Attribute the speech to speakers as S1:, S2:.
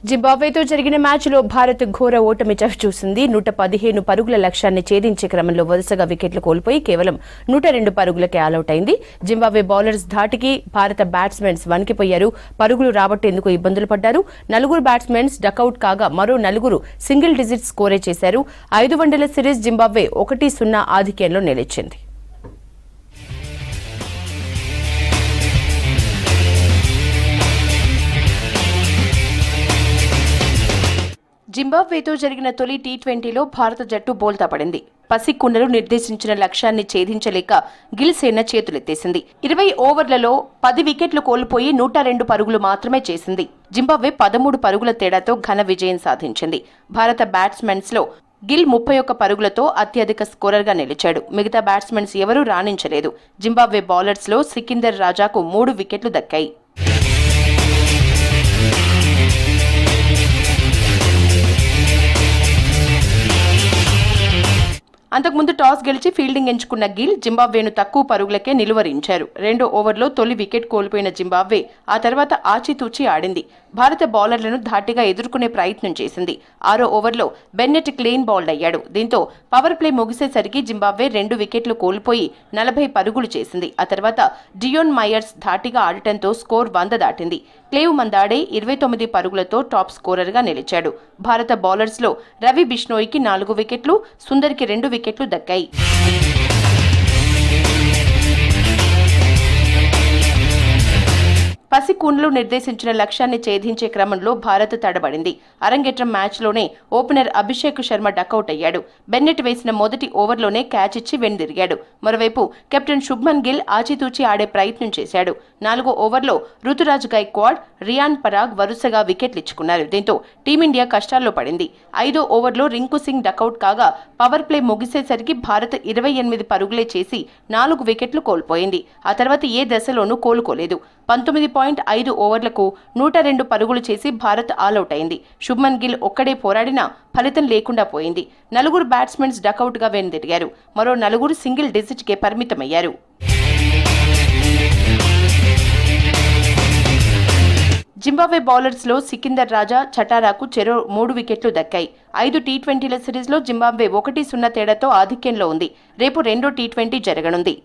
S1: జింబాబ్వేతో జరిగిన మ్యాచ్లో భారత్ ఘోర ఓటమి చవిచూసింది. 115 పరుగుల లక్ష్యాన్ని ఛేదించే క్రమంలో వరుసగా వికెట్లు కోల్పోయి కేవలం 102 పరుగులకే ఆలౌట్ అయింది. జింబాబ్వే బౌలర్స్ ధాటికి భారత బ్యాట్స్మెన్స్ వణికిపోయారు. పరుగులు రాబట్టేందుకు ఇబ్బందులు పడ్డారు. 4 బ్యాట్స్మెన్స్ డకౌట్ కాగా మరో 4 సింగిల్ డిజిట్ స్కోరే చేశారు. 5 వన్డేల సిరీస్ జింబాబ్వే 1-0 ఆధిక్యంలో నిలిచింది. జింబాబ్వేతో జరిగిన తొలి టీ20లో భారత జట్టు బోల్తా పడింది. పసికుండలు నిర్దేశించిన లక్ష్యాన్ని ఛేదించలేక గిల్ సేన చేతులెత్తేసింది. 20 ఓవర్లలో 10 వికెట్లు కోల్పోయి 102 పరుగులు మాత్రమే చేసింది. జింబాబ్వే 13 పరుగుల తేడాతో ఘన విజయం సాధించింది. భారత బ్యాట్స్మెన్స్లో గిల్ 31 పరుగులతో అత్యధిక స్కోరర్గా నిలిచాడు. మిగతా బ్యాట్స్మెన్స్ ఎవరూ రాణించలేదు. జింబాబ్వే బౌలర్స్లో సికిందర్ రాజాకు 3 వికెట్లు దక్కాయి. అంతకుముందు టాస్ గెలిచి ఫీల్డింగ్ ఎంచుకున్న గిల్ జింబాబ్వేను తక్కువ పరుగులకే నిలువరించారు. 2 ఓవర్లో తొలి వికెట్ కోల్పోయిన జింబాబ్వే ఆ తర్వాత ఆచితూచి ఆడింది. భారత బౌలర్లను ధాటిగా ఎదుర్కొనే ప్రయత్నం చేసింది. 6వ ఓవర్లో బెన్నెట్ క్లీన్ బౌల్డ్ అయ్యాడు. దీంతో పవర్ ప్లే ముగిసేసరికి జింబాబ్వే 2 వికెట్లు కోల్పోయి 40 పరుగులు చేసింది. ఆ తర్వాత డియోన్ మైయర్స్ ధాటిగా ఆడటంతో స్కోర్ 100 దాటింది. క్లేవ్ మందాడే 29 పరుగులతో టాప్ స్కోరర్గా నిలిచాడు. భారత బౌలర్స్లో రవి బిష్నోయికి 4 వికెట్లు, సుందర్కి 2 వికెట్లు దక్కాయి. పసికూన్లు నిర్దేశించిన లక్ష్యాన్ని ఛేదించే క్రమంలో భారత్ తడబడింది. అరంగేట్రం మ్యాచ్లోనే ఓపెనర్ అభిషేక్ శర్మ డకౌట్ అయ్యాడు. బెన్నెట్ వేసిన మొదటి ఓవర్లోనే క్యాచ్ ఇచ్చి వెనుదిరిగాడు. మరోవైపు కెప్టెన్ శుభ్మన్ గిల్ ఆచితూచి ఆడే ప్రయత్నం చేశాడు. 4వ ఓవర్లో రుతురాజ్ గైక్వాడ్, రియాన్ పరాగ్ వరుసగా వికెట్లిచ్చుకున్నారు. దీంతో టీమిండియా కష్టాల్లో పడింది. 5వ ఓవర్లో రింకు సింగ్ డకౌట్ కాగా పవర్ ప్లే ముగిసేసరికి భారత్ 28 పరుగులే చేసి 4 వికెట్లు కోల్పోయింది. ఆ తర్వాత ఏ దశలోనూ కోలుకోలేదు. 19.5 ఓవర్లకు 102 పరుగులు చేసి భారత్ ఆలౌట్ అయింది. శుభ్మన్ గిల్ ఒక్కడే పోరాడినా ఫలితం లేకుండా పోయింది. 4 బ్యాట్స్మెన్స్ డకౌట్గా వెనుదిరిగారు. మరో 4 సింగిల్ డిజిట్కే పరిమితమయ్యారు. జింబాబ్వే బౌలర్స్లో సికిందర్ రాజా, చటారాకు చెరో 3 వికెట్లు దక్కాయి. 5 టీ20ల సిరీస్లో జింబాబ్వే 1-0 తేడాతో ఆధిక్యంలో ఉంది. రేపు రెండో టీ20 జరగనుంది.